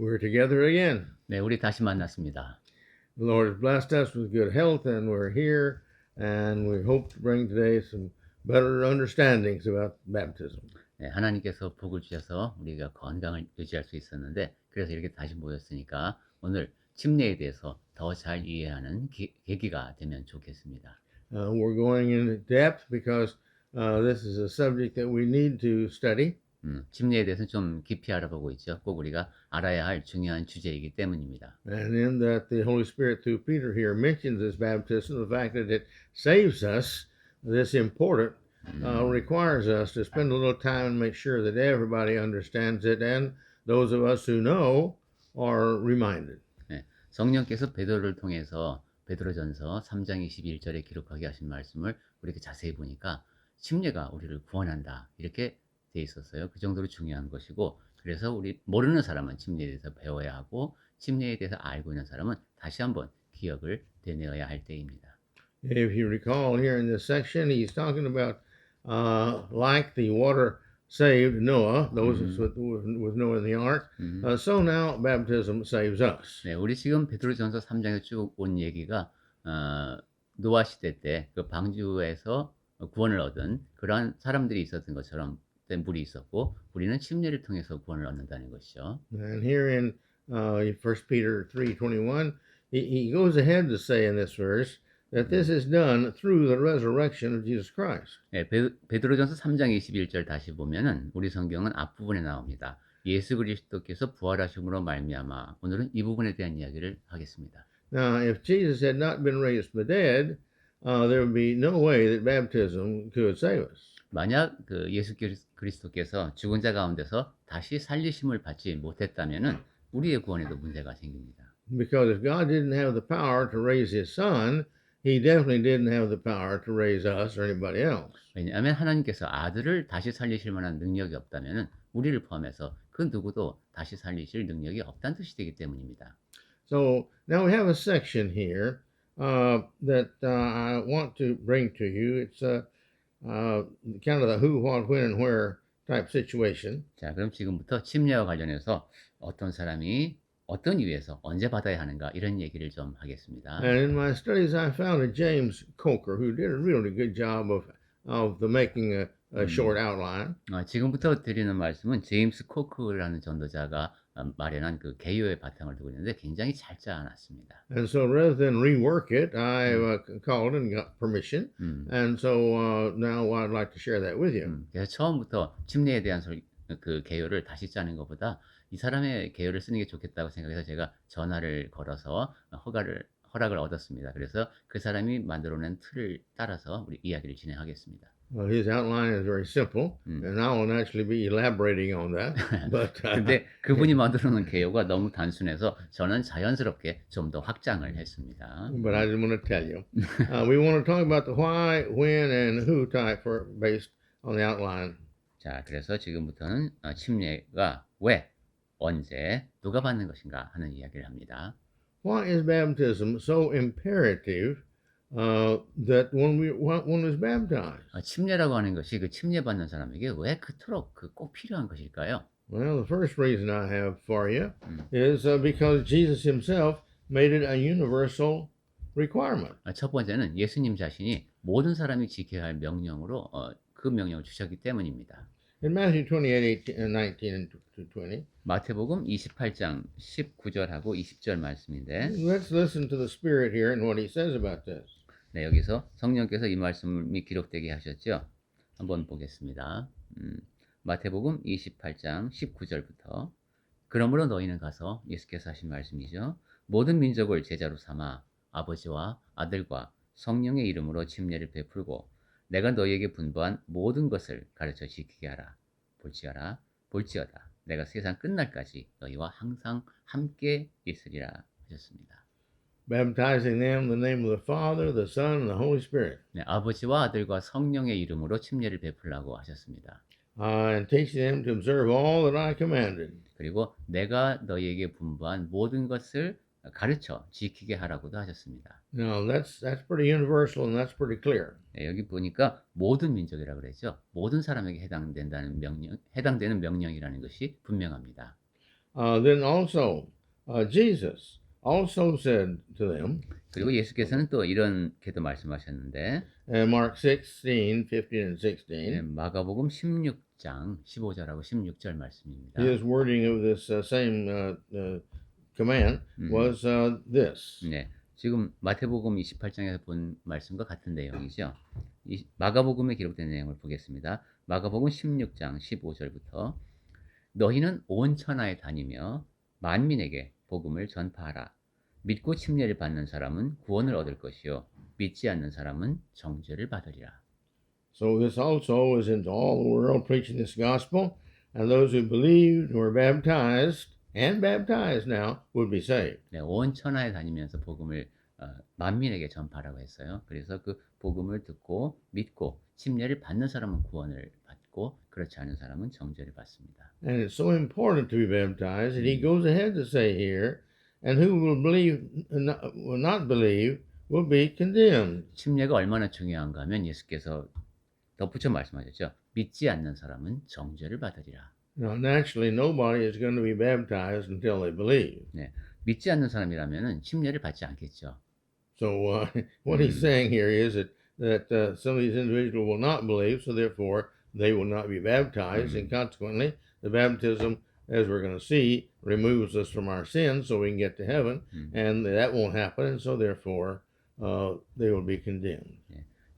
We're together again. 네, 우리 다시 만났습니다. The Lord has blessed us with good health, and we're here, and we hope to bring today some better understandings about baptism. 네, 하나님께서 복을 주셔서 우리가 건강을 유지할 수 있었는데, 그래서 이렇게 다시 모였으니까 오늘 침례에 대해서 더 잘 이해하는 계기가 되면 좋겠습니다. We're going into depth because this is a subject that we need to study. 침례에 대해서는 좀 깊이 알아보고 있죠. 꼭 우리가 알아야 할 중요한 주제이기 때문입니다. And in that the Holy Spirit through Peter here mentions this baptism, the fact that it saves us, this important, requires us to spend a little time and make sure that everybody understands it, and those of us who know are reminded. 네, 성령께서 베드로를 통해서 베드로전서 3장 21절에 기록하게 하신 말씀을 우리가 자세히 보니까 침례가 우리를 구원한다 이렇게 돼 있었어요. 그 정도로 중요한 것이고, 그래서 우리 모르는 사람은 침례에 대해서 배워야 하고, 침례에 대해서 알고 있는 사람은 다시 한번 기억을 되뇌어야 할 때입니다. If you recall here in this section, he's talking about like the water saved Noah, those with Noah in the ark. So now baptism saves us. 네, 우리 지금 베드로전서 3장에 쭉 온 얘기가 노아 시대 때 그 방주에서 구원을 얻은 그러한 사람들이 있었던 것처럼 물이 있었고, 우리는 침례를 통해서 구원을 얻는다는 것이죠. And here in 1 Peter 3:21, he goes ahead to say in this verse that this is done through the resurrection of Jesus Christ. 네, 베드로전서 3장 21절 다시 보면은 우리 성경은 앞부분에 나옵니다. 예수 그리스도께서 부활하심으로 말미암아. 오늘은 이 부분에 대한 이야기를 하겠습니다. Now, if Jesus had not been raised from the dead, there would be no way that baptism could save us. 만약 그 예수 그리스도께서 죽은 자 가운데서 다시 살리심을 받지 못했다면은 우리의 구원에도 문제가 생깁니다. Because if God didn't have the power to raise his son, he definitely didn't have the power to raise us or anybody else. 왜냐하면 하나님께서 아들을 다시 살리실 만한 능력이 없다면은 우리를 포함해서 그 누구도 다시 살리실 능력이 없다는 뜻이 되기 때문입니다. So now we have a section here that I want to bring to you. It's kind of the who, what, when, and where type situation. 자, 그럼 지금부터 침례와 관련해서 어떤 사람이 어떤 이유에서 언제 받아야 하는가 이런 얘기를 좀 하겠습니다. And in my studies, I found a James Coker who did a really good job of the making a short outline. 지금부터 드리는 말씀은 제임스 코크라는 전도자가 마련한 그 개요의 바탕을 두고 있는데 굉장히 잘 짜놨습니다. And so rather than rework it, I called and got permission. And so now I'd like to share that with you. 그래서 처음부터 침례에 대한 그 개요를 다시 짜는 것보다 이 사람의 개요를 쓰는 게 좋겠다고 생각해서 제가 전화를 걸어서 허락을 얻었습니다. 그래서 그 사람이 만들어낸 틀을 따라서 우리 이야기를 진행하겠습니다. Well, his outline is very simple, and I will naturally be elaborating on that. But 근데 그분이 만들어놓은 개요가 너무 단순해서 저는 자연스럽게 좀 더 확장을 했습니다. but I didn't want to tell you. We want to talk about the why, when, and who type based on the outline. 자, 그래서 지금부터는 침례가 왜, 언제, 누가 받는 것인가 하는 이야기를 합니다. Why is baptism so imperative that one was baptized? 침례라고 하는 것이 그 침례 받는 사람에게 왜 그토록 꼭 필요한 것일까요? Well, the first reason I have for you is because Jesus himself made it a universal requirement. 첫 번째는 예수님 자신이 모든 사람이 지켜야 할 명령으로 그 명령을 주셨기 때문입니다. In Matthew 28:19 to 20. 마태복음 28장 19절하고 20절 말씀인데, Let's listen to the Spirit here and what he says about this. 네, 여기서 성령께서 이 말씀이 기록되게 하셨죠. 한번 보겠습니다. 마태복음 28장 19절부터. 그러므로 너희는 가서, 예수께서 하신 말씀이죠. 모든 민족을 제자로 삼아 아버지와 아들과 성령의 이름으로 침례를 베풀고 내가 너희에게 분부한 모든 것을 가르쳐 지키게 하라. 볼지어다. 내가 세상 끝날까지 너희와 항상 함께 있으리라 하셨습니다. Baptizing them in the name of the Father, the Son, and the Holy Spirit. 네, 아버지와 아들과 성령의 이름으로 침례를 베풀라고 하셨습니다. And teaching them to observe all that I commanded. 그리고 내가 너희에게 분부한 모든 것을 가르쳐 지키게 하라고도 하셨습니다. Now that's pretty universal and that's pretty clear. 네, 여기 보니까 모든 민족이라고 그랬죠. 모든 사람에게 해당되는 명령이라는 것이 분명합니다. Then also, Jesus also said to them, 그리고 예수께서는 또 이렇게도 말씀하셨는데 Mark 16, 15 and 네, 16, 마가복음 16장 15절하고 16절 말씀입니다. his wording of this same command was this. 네, 지금 마태복음 28장에서 본 말씀과 같은 내용이죠. 마가복음에 기록된 내용을 보겠습니다. 마가복음 16장 15절부터 너희는 온 천하에 다니며 만민에게 복음을 전파하라. 믿고 침례를 받는 사람은 구원을 얻을 것이요 믿지 않는 사람은 정죄를 받으리라. So this also is into all the world preaching this gospel, and those who believed, who were baptized, and baptized now, would be saved. 네, 온 천하에 다니면서 복음을 만민에게 전파하라고 했어요. 그래서 그 복음을 듣고 믿고 침례를 받는 사람은 구원을 받고 그렇지 않은 사람은 정죄를 받습니다. And it's so important to be baptized that he goes ahead to say here, and who will believe, will not believe, will be condemned. 침례가 얼마나 중요한가 하면 예수께서 덧붙여 말씀하셨죠. 믿지 않는 사람은 정죄를 받으리라. Now, naturally, nobody is going to be baptized until they believe. 네, 믿지 않는 사람이라면 침례를 받지 않겠죠. So what he's saying here is that some of these individuals will not believe, so therefore they will not be baptized, and consequently the baptism, as we're going to see, removes us from our sins so we can get to heaven, and that won't happen, and so therefore they will be condemned.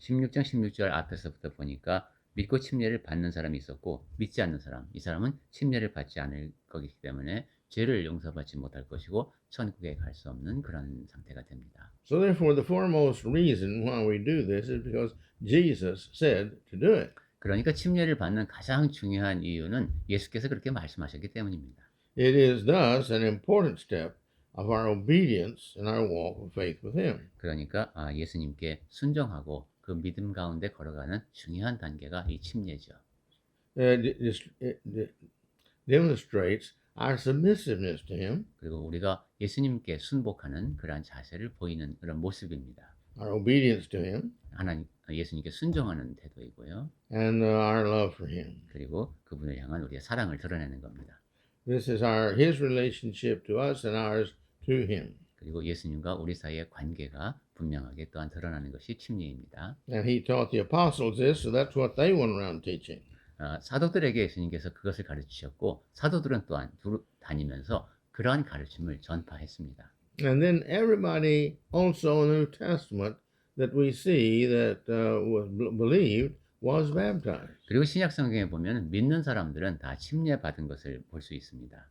16장 16절 앞에서부터 보니까 믿고 침례를 받는 사람이 있었고 믿지 않는 사람, 이 사람은 침례를 받지 않을 거기 때문에 죄를 용서받지 못할 것이고 천국에 갈 수 없는 그런 상태가 됩니다. So therefore the foremost reason why we do this is because Jesus said to do it. 그러니까 침례를 받는 가장 중요한 이유는 예수께서 그렇게 말씀하셨기 때문입니다. It is thus an important step of our obedience in our walk of faith with Him. 그러니까 예수님께 순종하고 그 믿음 가운데 걸어가는 중요한 단계가 이 침례죠. It demonstrates our submissiveness to Him, 그리고 우리가 예수님께 순복하는 그러한 자세를 보이는 그런 모습입니다. our obedience to Him, 하나님 예수님께 순종하는 태도이고요. and our love for Him. 그리고 그분을 향한 우리의 사랑을 드러내는 겁니다. This is His relationship to us and ours to Him. 그리고 예수님과 우리 사이의 관계가 분명하게 또한 드러나는 것이 침례입니다. And He taught the apostles this, so that's what they went around teaching. 사도들에게 예수님께서 그것을 가르치셨고 사도들은 또한 다니면서 그러한 가르침을 전파했습니다. And then everybody also in the New Testament that we see that was believed was baptized. 그리고 신약 성경에 보면 믿는 사람들은 다 침례 받은 것을 볼 수 있습니다.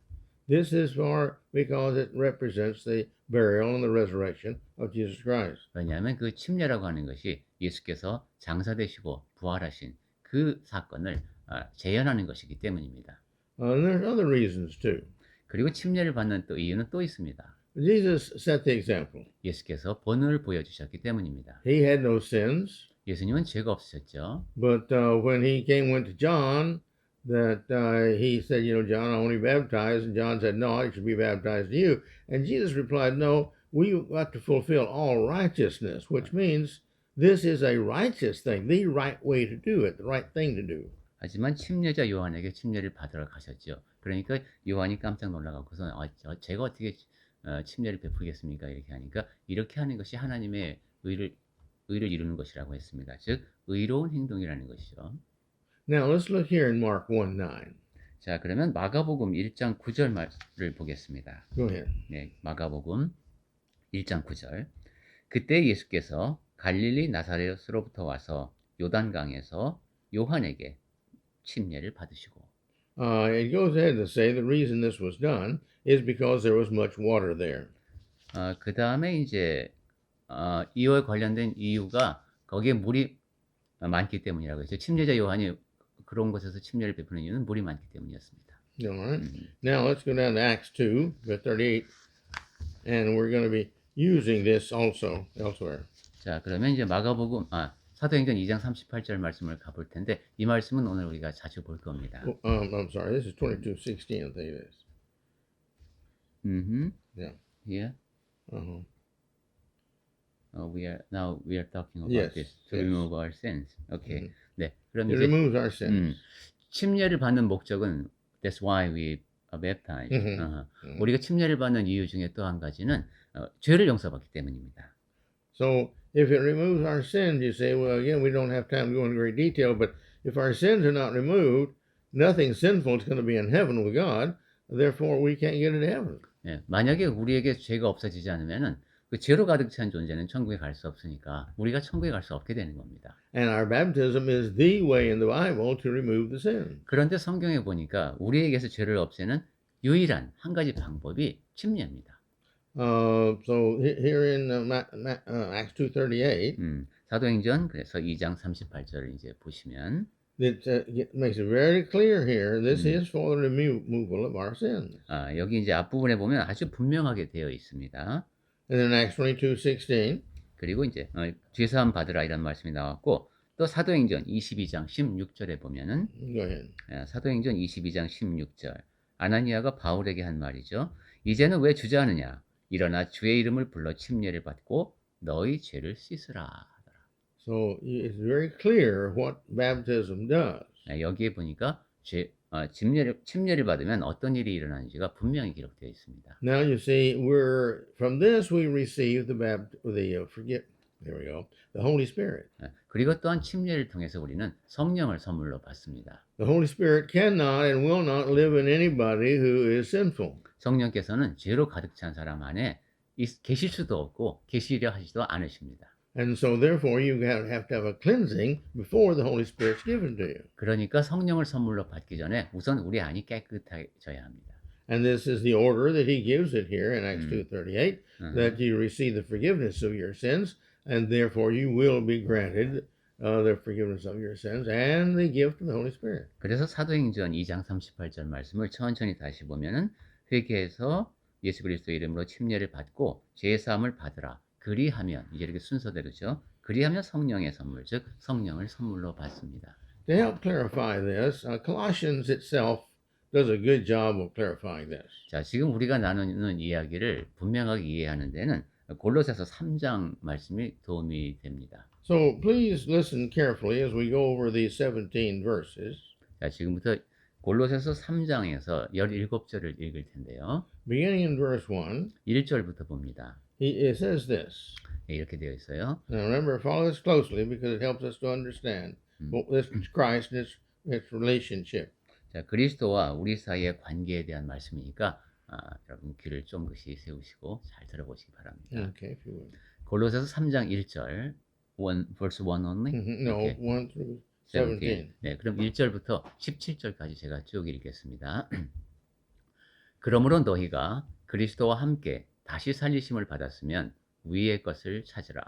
This is because it represents the burial and the resurrection of Jesus Christ. 왜냐하면 그 침례라고 하는 것이 예수께서 장사되시고 부활하신 그 사건을 재현하는 것이기 때문입니다. And there's other reasons too. 그리고 침례를 받는 또 이유는 또 있습니다. Jesus set the example. 예수께서 본을 보여주셨기 때문입니다. He had no sins, 예수님은 죄가 없으셨죠. but when he went to John, that he said, John, I want to be baptized, and John said, no, I should be baptized to you. And Jesus replied, no, we've got to fulfill all righteousness, which means this is a righteous thing, the right way to do it, the right thing to do. 하지만 침례자 요한에게 침례를 받으러 가셨죠. 그러니까 요한이 깜짝 놀라갖고서 제가 어떻게 침례를 베풀겠습니까? 이렇게 하니까 이렇게 하는 것이 하나님의 의를 이루는 것이라고 했습니다. 즉 의로운 행동이라는 것이죠. Now let's look here in Mark 1:9. 자, 그러면 마가복음 1장 9절 말을 보겠습니다. Go ahead. 네, 마가복음 1장 9절. 그때 예수께서 갈릴리 나사렛으로부터 와서 요단강에서 요한에게 침례를 받으시고. It goes ahead to say the reason this was done is because there was much water there. 그 다음에 이제 이와 관련된 이유가 거기에 물이 많기 때문이라고 했죠. 침례자 요한이 그런 곳에서 침례를 베푸는 이유는 물이 많기 때문이었습니다. All right. Now let's go down to Acts 2, verse 38, and we're going to be using this also elsewhere. 자, 그러면 이제 마가복음 사도행전 2장 38절 말씀을 가볼 텐데 이 말씀은 오늘 우리가 자주 볼 겁니다. I'm sorry, this is 22:16, I think it is. Yeah. Here. Uh-huh. We are talking about Yes, this to yes. remove our sins. Okay. 네. 그럼 It 이제 removes our sins. 침례를 받는 목적은 that's why we baptized. Mhm. 어허. Mhm. 우리가 침례를 받는 이유 중에 또 한 가지는 죄를 용서받기 때문입니다. So if it removes our sins, you say, well, again, we don't have time to go into great detail, but if our sins are not removed, nothing sinful is going to be in heaven with God. Therefore, we can't get into heaven. 예, 만약에 우리에게 죄가 없어지지 않으면은 그 죄로 가득 찬 존재는 천국에 갈 수 없으니까 우리가 천국에 갈 수 없게 되는 겁니다. And our baptism is the way in the Bible to remove the sin. 그런데 성경에 보니까 우리에게서 죄를 없애는 유일한 한 가지 방법이 침례입니다. So here in Acts 2:38, 사도행전 그래서 2장 38절을 이제 보시면 it makes it very clear here. This is for the removal of our sins. 여기 이제 앞부분에 보면 아주 분명하게 되어 있습니다. And then Acts 22:16. 그리고 이제 죄사함 받으라 이런 말씀이 나왔고 또 사도행전 22장 16절에 보면은 Go ahead. 사도행전 22장 16절 아나니아가 바울에게 한 말이죠. 이제는 왜 주저하느냐? 일어나 주의 이름을 불러 침례를 받고 너희 죄를 씻으라. So it's very clear what baptism does. 여기에 보니까 침례를 받으면 어떤 일이 일어나는지가 분명히 기록되어 있습니다. Now you see, from this we receive there we go, the Holy Spirit. 그리고 또한 침례를 통해서 우리는 성령을 선물로 받습니다. The Holy Spirit cannot and will not live in anybody who is sinful. 성령께서는 죄로 가득 찬 사람 안에 계실 수도 없고 계시려 하지도 않으십니다. And so therefore you have to have a cleansing before the Holy Spirit's given to you. 그러니까 성령을 선물로 받기 전에 우선 우리 안이 깨끗해져야 합니다. And this is the order that he gives it here in Acts 2:38, that you receive the forgiveness of your sins, and therefore you will be granted the forgiveness of your sins and the gift of the Holy Spirit. 그래서 사도행전 2장 38절 말씀을 천천히 다시 보면은 회개해서 예수 그리스도 이름으로 침례를 받고 죄 사함을 받으라. 그리하면 이제 이렇게 순서대로죠. 그리하면 성령의 선물, 즉 성령을 선물로 받습니다. To help clarify this, Colossians itself does a good job of clarifying this. 자, 지금 우리가 나누는 이야기를 분명하게 이해하는 데는 골로새서 3장 말씀이 도움이 됩니다. So please listen carefully as we go over these 17 verses. 자, 지금부터 골로새서 3장에서 17절을 읽을 텐데요. Beginning in verse 1, 1절부터 봅니다. it says this. 네, 이렇게 되어 있어요. Now remember, follow this closely because it helps us to understand this Christ and its relationship. 자, 그리스도와 우리 사이의 관계에 대한 말씀이니까 여러분 귀를 쫑긋이 세우시고 잘 들어보시기 바랍니다. Okay, if you would. 골로새서 3장 1절, verse 1 only? No, Okay. 1 through 17. 네, 그럼 1절부터 17절까지 제가 쭉 읽겠습니다. 그러므로 너희가 그리스도와 함께 다시 살리심을 받았으면 위의 것을 찾으라.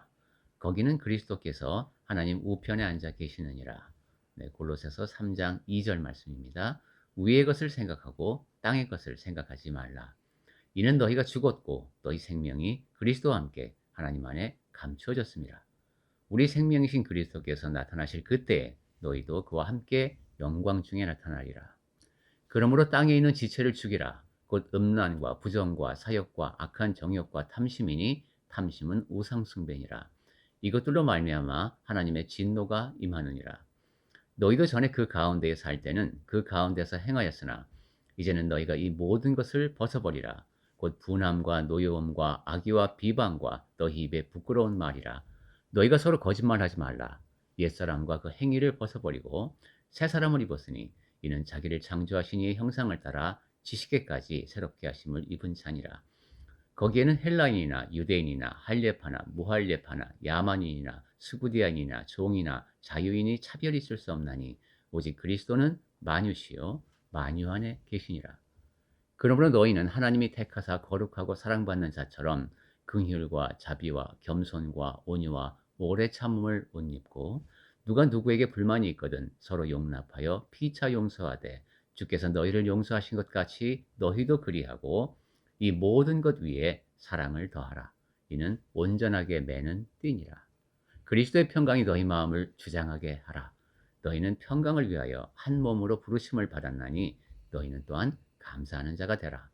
거기는 그리스도께서 하나님 우편에 앉아 계시느니라. 네, 골로새서 3장 2절 말씀입니다. 위의 것을 생각하고 땅의 것을 생각하지 말라. 이는 너희가 죽었고 너희 생명이 그리스도와 함께 하나님 안에 감추어졌습니다. 우리 생명이신 그리스도께서 나타나실 그때에 너희도 그와 함께 영광 중에 나타나리라. 그러므로 땅에 있는 지체를 죽이라. 곧 음란과 부정과 사욕과 악한 정욕과 탐심이니 탐심은 우상숭배니라. 이것들로 말미암아 하나님의 진노가 임하느니라. 너희도 전에 그 가운데에 살 때는 그 가운데서 행하였으나 이제는 너희가 이 모든 것을 벗어버리라. 곧 분함과 노여움과 악의와 비방과 너희 입에 부끄러운 말이라. 너희가 서로 거짓말하지 말라. 옛사람과 그 행위를 벗어버리고 새 사람을 입었으니 이는 자기를 창조하신 이의 형상을 따라 지식에까지 새롭게 하심을 입은 자니라. 거기에는 헬라인이나 유대인이나 할례파나 무할례파나 야만인이나 스구디안이나 종이나 자유인이 차별이 있을 수 없나니 오직 그리스도는 만유시요 만유 안에 계시니라. 그러므로 너희는 하나님이 택하사 거룩하고 사랑받는 자처럼 긍휼과 자비와 겸손과 온유와 오래 참음을 옷 입고 누가 누구에게 불만이 있거든 서로 용납하여 피차 용서하되 주께서 너희를 용서하신 것 같이 너희도 그리하고 이 모든 것 위에 사랑을 더하라. 이는 온전하게 매는 띠니라. 그리스도의 평강이 너희 마음을 주장하게 하라. 너희는 평강을 위하여 한 몸으로 부르심을 받았나니 너희는 또한 감사하는 자가 되라.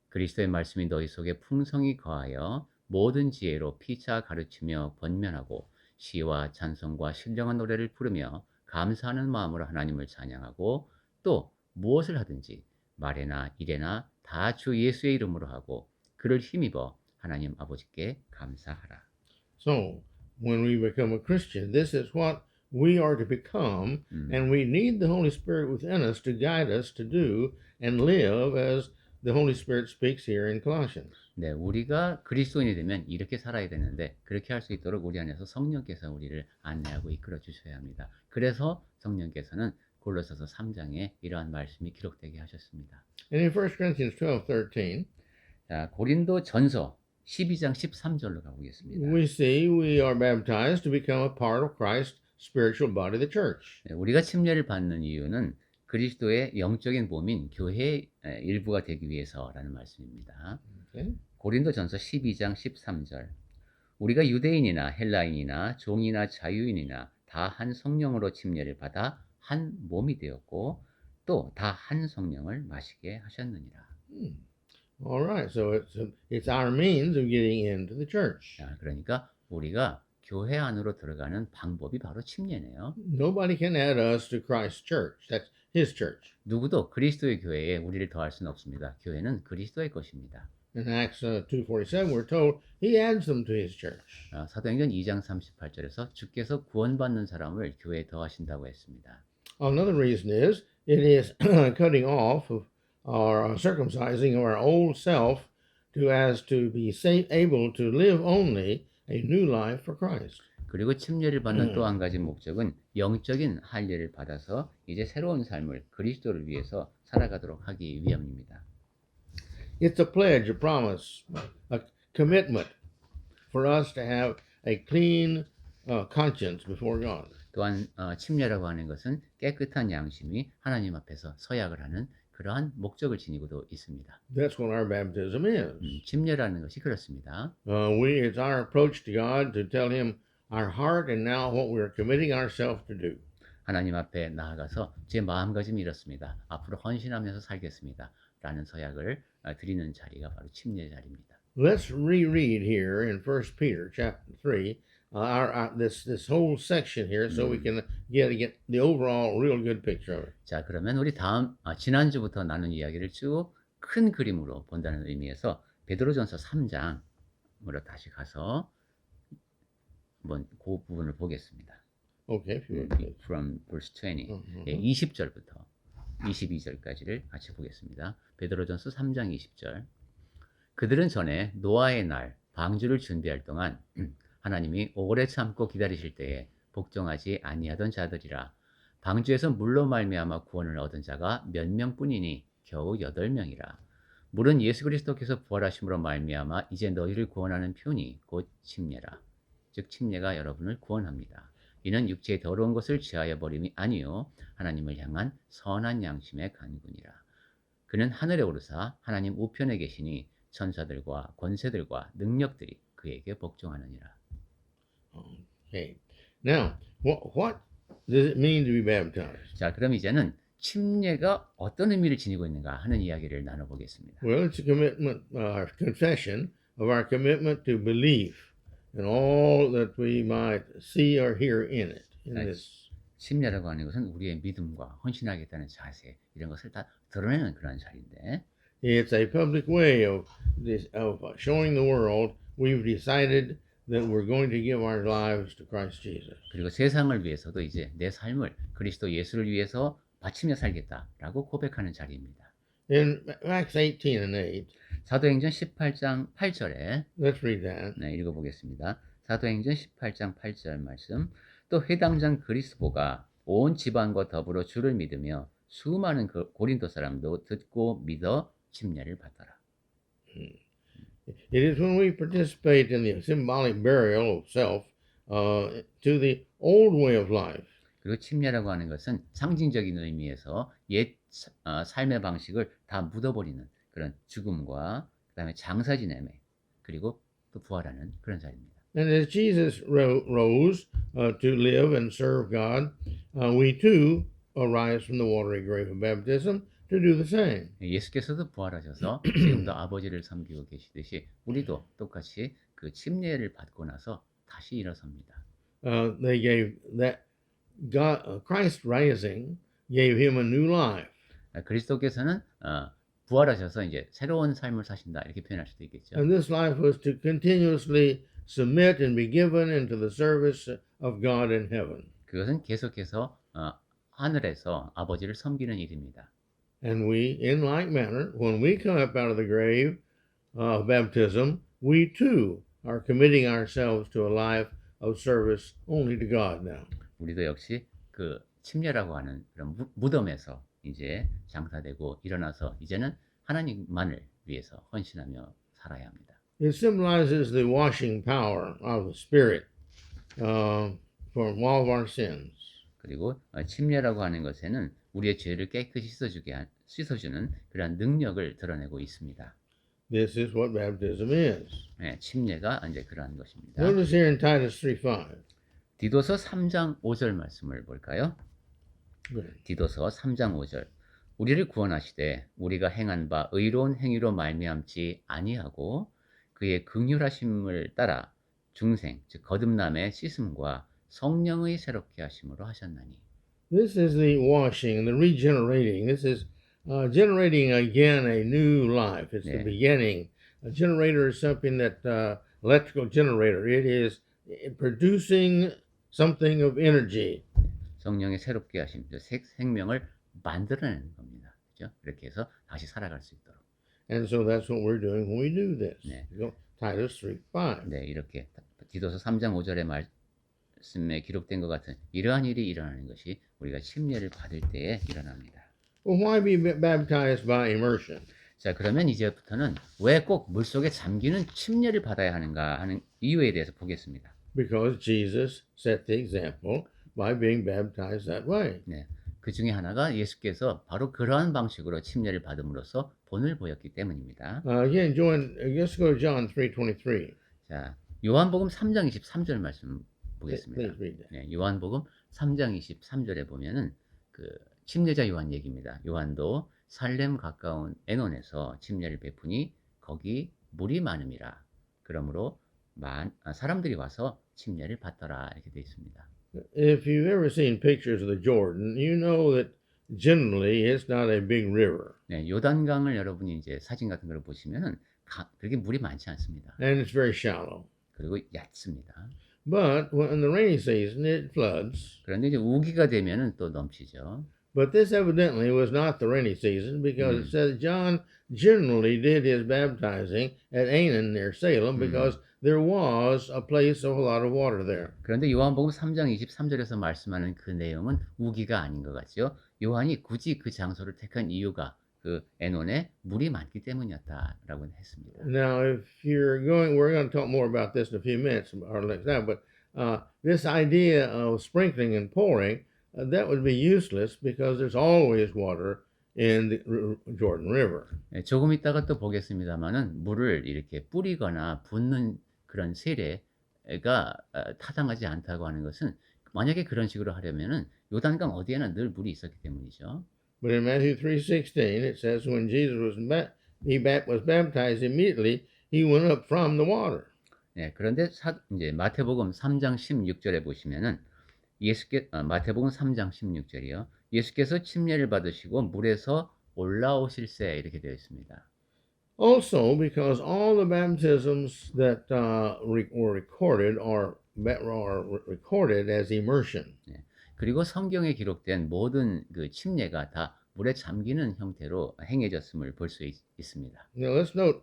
그리스도의 말씀이 너희 속에 풍성히 거하여 모든 지혜로 피차 가르치며 번면하고 시와 찬송과 신령한 노래를 부르며 감사하는 마음으로 하나님을 찬양하고 또 무엇을 하든지 말에나 일에나 다 주 예수의 이름으로 하고 그를 힘입어 하나님 아버지께 감사하라. So, when we become a Christian, this is what we are to become, and we need the Holy Spirit within us to guide us to do and live as the Holy Spirit speaks here in Colossians. 네, 우리가 그리스도인이 되면 이렇게 살아야 되는데 그렇게 할 수 있도록 우리 안에서 성령께서 우리를 안내하고 이끌어 주셔야 합니다. 그래서 성령께서는 골로새서 3장에 이러한 말씀이 기록되게 하셨습니다. And in 1 Corinthians 12:13, 자, 고린도 전서 12장 13절로 가보겠습니다. we see we are baptized to become a part of Christ's spiritual body, the church. 네, 우리가 침례를 받는 이유는 그리스도의 영적인 몸인 교회의 일부가 되기 위해서라는 말씀입니다. Okay? 고린도전서 12장 13절. 우리가 유대인이나 헬라인이나 종이나 자유인이나 다 한 성령으로 침례를 받아 한 몸이 되었고 또 다 한 성령을 마시게 하셨느니라. All right, so it's our means of getting into the church. 자, 그러니까 우리가 교회 안으로 들어가는 방법이 바로 침례네요. Nobody can add us to Christ's church. That's his church. 누구도 그리스도의 교회에 우리를 더할 수는 없습니다. 교회는 그리스도의 것입니다. In Acts 2:47, we're told he adds them to his church. 사도행전 2장 38절에서 주께서 구원받는 사람을 교회에 더하신다고 했습니다. Another reason is it is cutting off of or circumcising of our old self as to be able to live only a new life for Christ. 그리고 침례를 받는 또 한 가지 목적은 영적인 할례를 받아서 이제 새로운 삶을 그리스도를 위해서 살아가도록 하기 위함입니다. It's a pledge, a promise, a commitment for us to have a clean conscience before God. 또한 침례라고 하는 것은 깨끗한 양심이 하나님 앞에서 서약을 하는 그러한 목적을 지니고도 있습니다. That's what our baptism is. 침례라는 것이 그렇습니다. It's our approach to God to tell him our heart and now what we are committing ourselves to do. 하나님 앞에 나아가서 제 마음가짐이 이렇습니다. 앞으로 헌신하면서 살겠습니다. 라는 서약을 드리는 자리가 바로 침례 자리입니다. Let's reread here in 1 Peter chapter 3 this whole section here so we can get the overall real good picture of it. 자, 그러면 우리 지난주부터 나눈 이야기를 쭉 큰 그림으로 본다는 의미에서 베드로전서 3장으로 다시 가서 한번 그 부분을 보겠습니다. Okay, if you would, please. From verse 20. 20절부터 22절까지를 같이 보겠습니다. 베드로전서 3장 20절. 그들은 전에 노아의 날 방주를 준비할 동안 하나님이 오래 참고 기다리실 때에 복종하지 아니하던 자들이라. 방주에서 물로 말미암아 구원을 얻은 자가 몇 명뿐이니 겨우 8명이라. 물은 예수 그리스도께서 부활하심으로 말미암아 이제 너희를 구원하는 표니 곧 침례라. 즉 침례가 여러분을 구원합니다. 이는 육체의 더러운 것을 취하여 버림이 아니요 하나님을 향한 선한 양심의 간구니라. 그는 하늘에 오르사 하나님 우편에 계시니 천사들과 권세들과 능력들이 그에게 복종하느니라. Okay. Now, what does it mean to be baptized? 자, 그럼 이제는 침례가 어떤 의미를 지니고 있는가 하는 이야기를 나눠보겠습니다. Well, it's a commitment, confession of our commitment to believe in all that we might see or hear in it. In this. 침례라고 하는 것은 우리의 믿음과 헌신하겠다는 자세 이런 것을 다 드러내는 그런 자리인데 It's a public way of showing the world we've decided that we're going to give our lives to Christ Jesus. 그리고 세상을 위해서도 이제 내 삶을 그리스도 예수를 위해서 바치며 살겠다라고 고백하는 자리입니다. In Acts 18 and 8, 사도행전 18장 8절에 let's read that. 네, 읽어보겠습니다. 사도행전 18장 8절 말씀. 또 회당장 그리스보가 온 집안과 더불어 주를 믿으며 수많은 고린도 사람도 듣고 믿어 침례를 받더라. It is when we participate in the symbolic burial of self to the old way of life. 그리고 침례라고 하는 것은 상징적인 의미에서 옛 삶의 방식을 다 묻어버리는 그런 죽음과 그다음에 장사 지내매 그리고 또 부활하는 그런 자리입니다. And as Jesus rose to live and serve God, we too arise from the watery grave of baptism to do the same. 예수께서도 부활하셔서 지금도 아버지를 섬기고 계시듯이 우리도 똑같이 그 침례를 받고 나서 다시 일어섭니다. They gave that Christ rising gave him a new life. 그리스도께서는 부활하셔서 이제 새로운 삶을 사신다 이렇게 표현할 수도 있겠죠. And this life was to continuously submit and be given into the service of God in heaven. 그것은 계속해서 하늘에서 아버지를 섬기는 일입니다. And we, in like manner, when we come up out of the grave of baptism, we too are committing ourselves to a life of service only to God now. 우리도 역시 그 침례라고 하는 그런 무덤에서 이제 장사되고 일어나서 이제는 하나님만을 위해서 헌신하며 살아야 합니다. It symbolizes the washing power of the Spirit from all of our sins. 그리고 침례라고 하는 것에는 우리의 죄를 깨끗이 씻어주는 그러한 능력을 드러내고 있습니다. This is what baptism is. 네, 침례가 이제 그러한 것입니다. Notice here in Titus 3:5. 디도서 3장 5절 말씀을 볼까요? 디도서 3장 5절. 우리를 구원하시되 우리가 행한 바 의로운 행위로 말미암지 아니하고 그의 긍휼하심을 따라 중생 즉 거듭남의 씻음과 성령의 새롭게 하심으로 하셨나니. This is the washing, the regenerating. This is generating again a new life. It's the 네. beginning. A generator is something that electrical generator. It is producing something of energy. 성령의 새롭게 하심, 생명을 만들어내는 겁니다. 그렇죠? 이렇게 해서 다시 살아갈 수 있도록. And so that's what we're doing when we do this. 네. Titus 3:5. 네, 이렇게 디도서 3장 5절의 말씀에 기록된 것 같은 이러한 일이 일어나는 것이 우리가 침례를 받을 때에 일어납니다. Well, why be baptized by immersion? 자, 그러면 이제부터는 왜 꼭 물속에 잠기는 침례를 받아야 하는가 하는 이유에 대해서 보겠습니다. Because Jesus set the example by being baptized that way. 네, 그 중에 하나가 예수께서 바로 그러한 방식으로 침례를 받음으로써 본을 보였기 때문입니다. Again, let's go to John 3:23. 자, 요한복음 3장 23절 말씀 보겠습니다. Please read that. 네, 요한복음 3장 23절에 보면은 그 침례자 요한 얘기입니다. 요한도 살렘 가까운 에논에서 침례를 베푸니 거기 물이 많음이라. 그러므로 사람들이 와서 침례를 받더라 이렇게 되어 있습니다. If you've ever seen pictures of the Jordan, you know that generally it's not a big river. 네, 요단강을 여러분이 이제 사진 같은 걸 보시면은 그렇게 물이 많지 않습니다. And it's very shallow. 그리고 얕습니다. But when in the rainy season it floods. 그런데 이제 우기가 되면은 또 넘치죠. But this evidently was not the rainy season because it says John generally did his baptizing at Aenon near Salem because there was a place of a lot of water there. 그런데 요한복음 3장 23절에서 말씀하는 그 내용은 우기가 아닌 것 같죠. 요한이 굳이 그 장소를 택한 이유가 그 에논에 물이 많기 때문이었다라고 했습니다. Now, if you're going, we're going to talk more about this in a few minutes, or next time. But this idea of sprinkling and pouring, that would be useless because there's always water in the Jordan River. 네, 조금 있다가 또 보겠습니다만은 물을 이렇게 뿌리거나 붓는 그런 세례가 타당하지 않다고 하는 것은 만약에 그런 식으로 하려면은 요단강 어디에나 늘 물이 있었기 때문이죠. But in Matthew 3:16, it says when Jesus was baptized, immediately he went up from the water. 네, 그런데 이제 마태복음 3장 16절에 보시면은 마태복음 3장 16절이요. 예수께서 침례를 받으시고 물에서 올라오실세 이렇게 되어 있습니다. Also, because all the baptisms that were recorded are recorded as immersion. 네, 그리고 성경에 기록된 모든 그 침례가 다 물에 잠기는 형태로 행해졌음을 볼 수 있습니다. Now let's note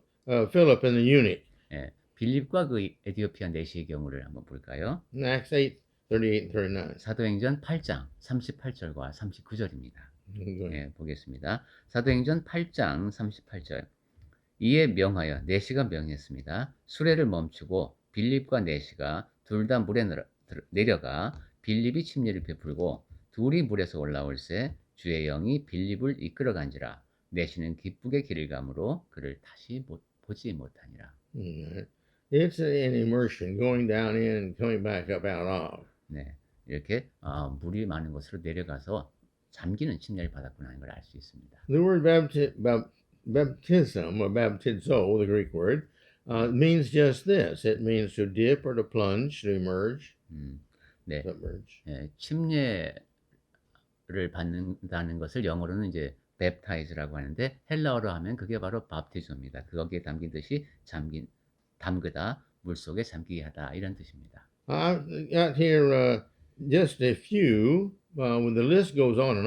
Philip and the eunuch. 네, 빌립과 그 에티오피아 내시의 경우를 한번 볼까요? In Acts 8:38 and 39. 사도행전 8장 38절과 39절입니다. Okay. 네, 보겠습니다. 사도행전 8장 38절. 이에 명하여 내시가 명했습니다. 수레를 멈추고 빌립과 내시가 둘 다 물에 내려가 빌립이 침례를 베풀고 둘이 물에서 올라올새 주의 영이 빌립을 이끌어간지라. 내시는 기쁘게 길을 가므로 그를 다시 보지 못하니라. It's an immersion, going down in and coming back up out of. 네, 이렇게 물이 많은 곳으로 내려가서 잠기는 침례를 받았구나 하는 걸 알 수 있습니다. The word baptism, or baptizo, the Greek word, means just this. It means to dip or to plunge, to immerse. 네, Submerge. 침례를 받는다는 것을 영어로는 이제 baptize라고 하는데 헬라어로 하면 그게 바로 밥티조입니다. 거기에 담긴 뜻이 담그다, 물속에 잠기게 하다 이런 뜻입니다. I've got here just a few. When the list goes on,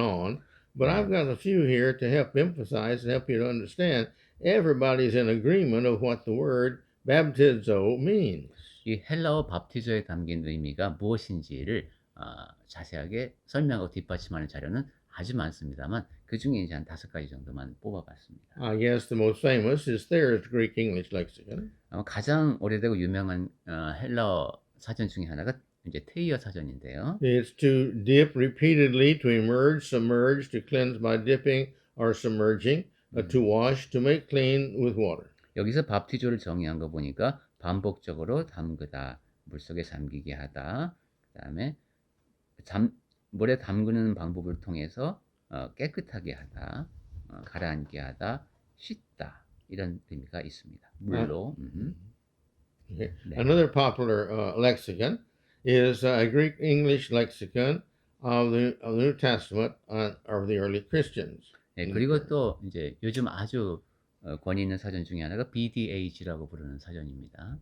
but 네. I've got a few here to help emphasize and help you to understand. Everybody's in agreement of what the word baptizo means. 이 헬라어 밥티조에 담긴 의미가 무엇인지를 자세하게 설명하고 뒷받침하는 자료는 아주 많습니다만 그 중에 이제 한 5가지 정도만 뽑아봤습니다. I guess the most famous is Thayer's Greek English Lexicon. 가장 오래되고 유명한 헬라어 사전 중에 하나가 이제 테이어 사전인데요. It's to dip repeatedly, to emerge, submerge, to cleanse by dipping or submerging, to wash, to make clean with water. 여기서 밥티조를 정의한 거 보니까 반복적으로 담그다, 물속에 잠기게 하다, 그다음에 물에 담그는 방법을 통해서 깨끗하게 하다, 가라앉게 하다, 씻다 이런 의미가 있습니다. 물로. Okay. 네. Another popular lexicon is a Greek English lexicon of the New Testament of the early Christians. 네, 그리고 또 이제 요즘 아주 권위 있는 사전 중에 하나가 BDAG라고 부르는 사전입니다.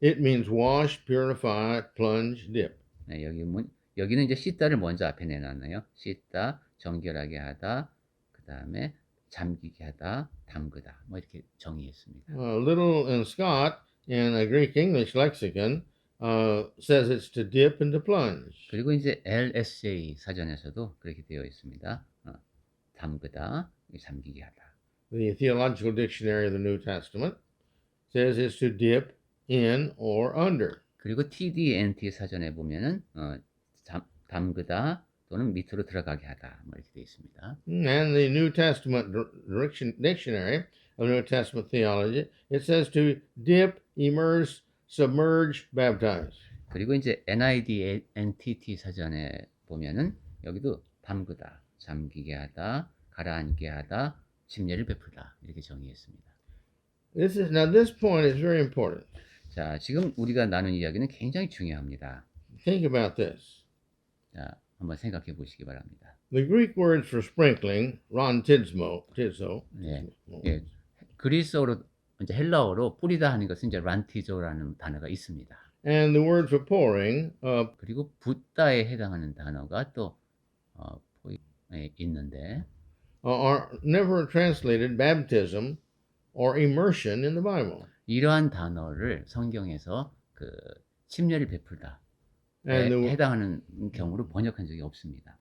It means wash, purify, plunge, dip. 네, 여기는 이제 씻다를 먼저 앞에 내놨네요. 씻다, 정결하게 하다, 그 다음에 잠기게 하다, 담그다. 뭐 이렇게 정의했습니다. Little and Scott in a Greek English lexicon says it's to dip and to plunge. 그리고 이제 LSJ 사전에서도 그렇게 되어 있습니다. 담그다, 잠기게 하다. The Theological Dictionary of the New Testament says it's to dip in or under. 그리고 TDNT 사전에 보면은 담그다 또는 밑으로 들어가게 하다 뭐 이렇게 되어 있습니다. And the New Testament Dictionary of New Testament Theology, it says to dip, immerse, submerge, baptize. 그리고 이제 NIDNTT 사전에 보면은 여기도 담그다, 잠기게 하다, 가라앉게 하다, 침례를 베풀다 이렇게 정의했습니다. Now this point is very important. 자, 지금 우리가 나눈 이야기는 굉장히 중요합니다. Think about this. 자, 한번 생각해 보시기 바랍니다. The Greek words for sprinkling, tizo. 네, 예, 그리스어로 이제 헬라어로 뿌리다 하는 것은 이제 란티조라는 단어가 있습니다. And the word for pouring, 그리고 붓다에 해당하는 단어가 또 있는데 are never translated baptism or immersion in the Bible. 이러한 단어를 성경에서 그 침례를 베풀다 And the, 해당하는 경우로 번역한 적이 없습니다.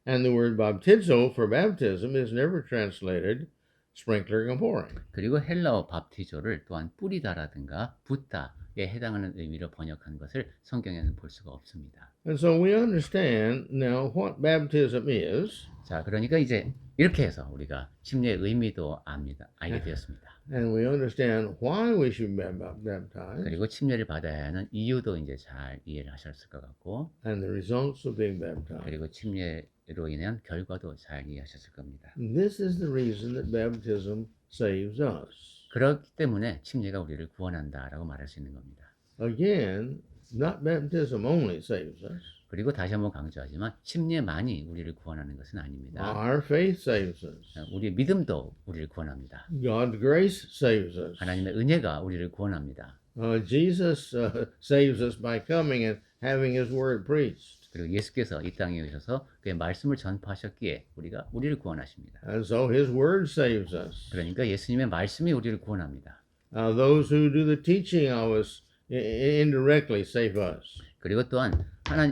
and the word baptizo for baptism is never translated sprinkling or pouring. 그리고 헬라어 밥티조를 또한 뿌리다라든가 붓다에 해당하는 의미로 번역한 것을 성경에는 볼 수가 없습니다. And so we understand now what baptism is. 자, 그러니까 이제 이렇게 해서 우리가 침례의 의미도 알게 되었습니다. And we understand why we should be baptized. 그리고 침례를 받아야 하는 이유도 이제 잘 이해를 하셨을 것 같고, And the results of being baptized. 그리고 침례로 인한 결과도 잘 이해하셨을 겁니다. This is the reason that baptism saves us. 그렇기 때문에 침례가 우리를 구원한다라고 말할 수 있는 겁니다. Again, not baptism only saves us. 그리고 다시 한번 강조하지만 침례만이 우리를 구원하는 것은 아닙니다. Our faith saves us. 우리의 믿음도 우리를 구원합니다. God's grace saves us. 하나님의 은혜가 우리를 구원합니다. Jesus saves us by coming and having His word preached. 그리고 예수께서 이 땅에 오셔서 그의 말씀을 전파하셨기에 우리를 구원하십니다. And so His word saves us. 그러니까 예수님의 말씀이 우리를 구원합니다. Those who do the teaching of us indirectly save us. 그리고 또한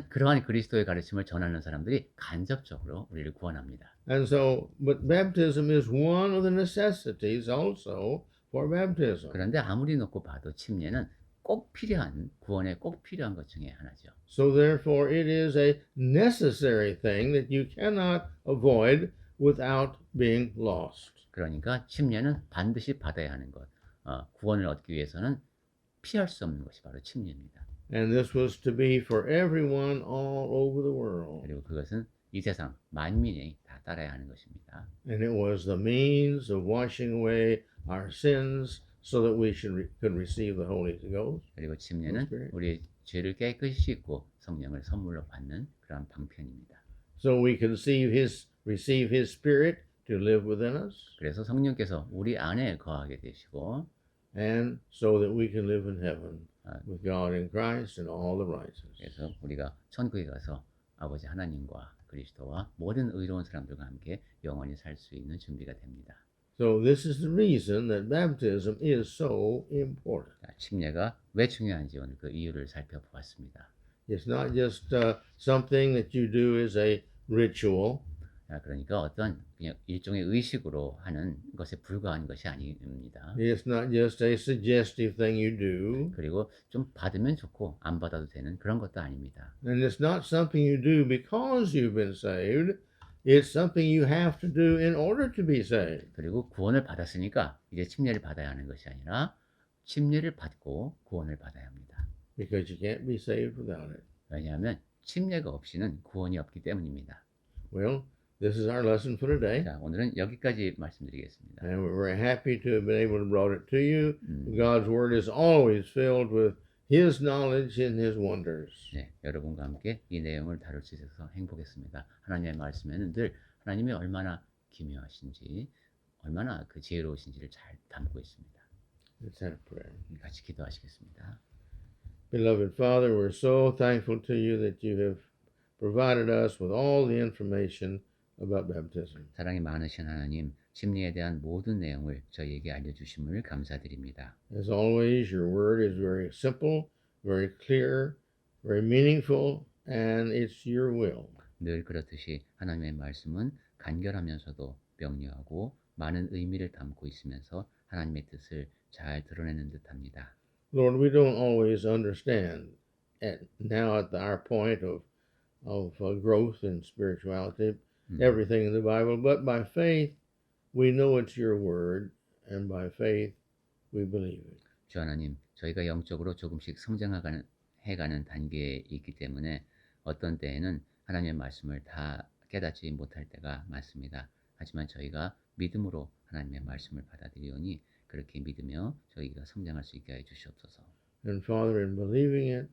그러한 그리스도의 가르침을 전하는 사람들이 간접적으로 우리를 구원합니다. And so, but baptism is one of the necessities also for baptism. 그런데 아무리 놓고 봐도 침례는 구원에 꼭 필요한 것 중에 하나죠. So therefore, it is a necessary thing that you cannot avoid without being lost. 그러니까 침례는 반드시 받아야 하는 것. 구원을 얻기 위해서는 피할 수 없는 것이 바로 침례입니다. And this was to be for everyone all over the world. 그리고 그것은 이 세상 만민이 다 따라야 하는 것입니다. And it was the means of washing away our sins so that we could receive the Holy Ghost. 그리고 침례는 우리의 죄를 깨끗이 씻고 성령을 선물로 받는 그런 방편입니다. So we could receive His Spirit to live within us, 그래서 성령께서 우리 안에 거하게 되시고 and so that we can live in heaven 아, with God in Christ and all the righteous. 그래서 우리가 천국에 가서 아버지 하나님과 그리스도와 모든 의로운 사람들과 함께 영원히 살 수 있는 준비가 됩니다. So this is the reason that baptism is so important. 자, 침례가 왜 중요한지 오늘 그 이유를 살펴보았습니다. It's not just something that you do as a ritual. 그러니까 어떤 그냥 일종의 의식으로 하는 것에 불과한 것이 아닙니다. It's not just a suggestive thing you do. 그리고 좀 받으면 좋고 안 받아도 되는 그런 것도 아닙니다. And it's not something you do because you've been saved. It's something you have to do in order to be saved. 그리고 구원을 받았으니까 이제 침례를 받아야 하는 것이 아니라 침례를 받고 구원을 받아야 합니다. Because you can't be saved without it. 왜냐하면 침례가 없이는 구원이 없기 때문입니다. Well, this is our lesson for today. 자, 오늘은 여기까지 말씀드리겠습니다. And we're very happy to have been able to brought it to you. God's word is always filled with His knowledge and His wonders. 네, 여러분과 함께 이 내용을 다룰 수 있어서 행복했습니다. 하나님의 말씀에는 늘 하나님이 얼마나 기묘하신지, 얼마나 그 지혜로우신지를 잘 담고 있습니다. Let's have a prayer. 같이 기도하시겠습니다. Beloved Father, we're so thankful to you that you have provided us with all the information about baptism. 사랑이 많으신 하나님, 침례에 대한 모든 내용을 저희에게 알려주심을 감사드립니다. As always, your word is very simple, very clear, very meaningful, and it's your will. 늘 그렇듯이 하나님의 말씀은 간결하면서도 명료하고 많은 의미를 담고 있으면서 하나님의 뜻을 잘 드러내는 듯합니다. Lord, we don't always understand now at our point of growth in spirituality, everything in the Bible, but by faith we know it's your word, and by faith we believe it. 주 하나님, 저희가 영적으로 조금씩 성장해가는 단계에 있기 때문에 어떤 때에는 하나님의 말씀을 다 깨닫지 못할 때가 많습니다. 하지만 저희가 믿음으로 하나님의 말씀을 받아들이오니 그렇게 믿으며 저희가 성장할 수 있게 해 주시옵소서. And Father, in believing it,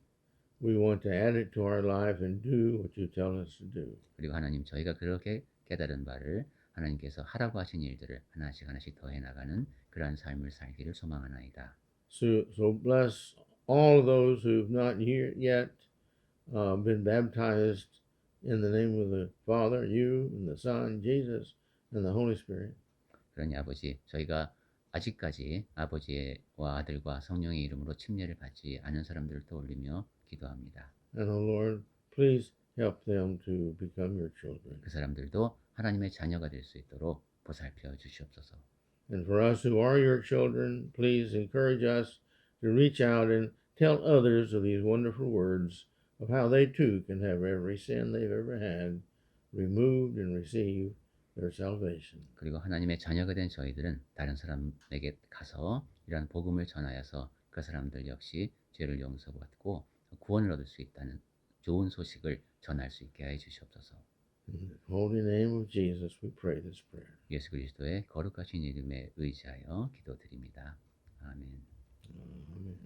we want to add it to our life and do what you tell us to do. 그리고 하나님, 저희가 그렇게 깨달은 바를 하나님께서 하라고 하신 일들을 하나씩 더해 나가는 그러한 삶을 살기를 소망하나이다. So bless all those who've not yet been baptized in the name of the Father, you, and the Son, Jesus, and the Holy Spirit. 그러니 아버지, 저희가 아직까지 아버지와 아들과 성령의 이름으로 침례를 받지 않은 사람들을 떠올리며 기도합니다. And oh Lord, please help them to become your children. 그 사람들도 하나님의 자녀가 될 수 있도록 보살펴 주시옵소서. And for us who are your children, please encourage us to reach out and tell others of these wonderful words of how they too can have every sin they've ever had removed and receive their salvation. 그리고 하나님의 자녀가 된 저희들은 다른 사람에게 가서 이러한 복음을 전하여서 그 사람들 역시 죄를 용서받고 구원을 얻을 수 있다는 좋은 소식을 전할 수 있게 해 주시옵소서. In the holy name of Jesus, we pray this prayer. 예수 그리스도의 거룩하신 이름에 의지하여 기도드립니다. 아멘. Amen.